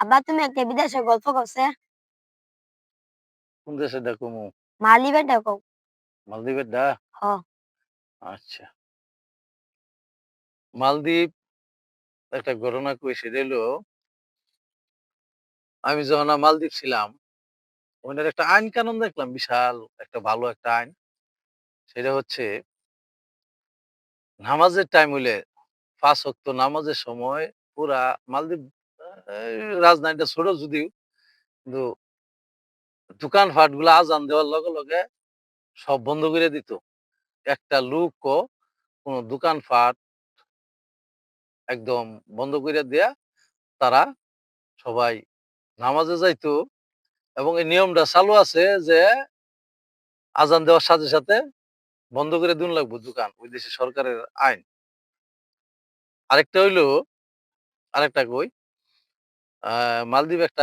আব্বা তুমি একটা বিদেশের গল্প কওছে? কোন দেশেরটা কমু? মালিবাগটা কও। মালদ্বীপেরটা? হ। আচ্ছা। মালদ্বীপ একটা ঘটনা কই সেটা হইলো আমি যখন মালদ্বীপ ছিলাম, ওইখানের একটা আইন কানুন দেখলাম বিশাল একটা ভালো একটা আইন। সেটা হচ্ছে নামাজের টাইম হইলে ৫ ওয়াক্ত নামাজের সময় পুরা মালদ্বীপ রাজধানীটা ছোট যদিও কিন্তু দোকানপাটগুলা আজান দেওয়ার লগে লগে সব বন্ধ করে দিত। একটা লোকও কোন দোকানপাট একদম বন্ধ কইরা দিয়া তারা সবাই নামাজে যাইতো এবং এই নিয়মটা চালু আছে যে আজান দেওয়ার সাথে সাথে বন্ধ করে দিন লাগবো দোকান। ওই দেশের সরকারের আইন। আরেকটা হইলো আরেকটা কই, মালদ্বীপ একটা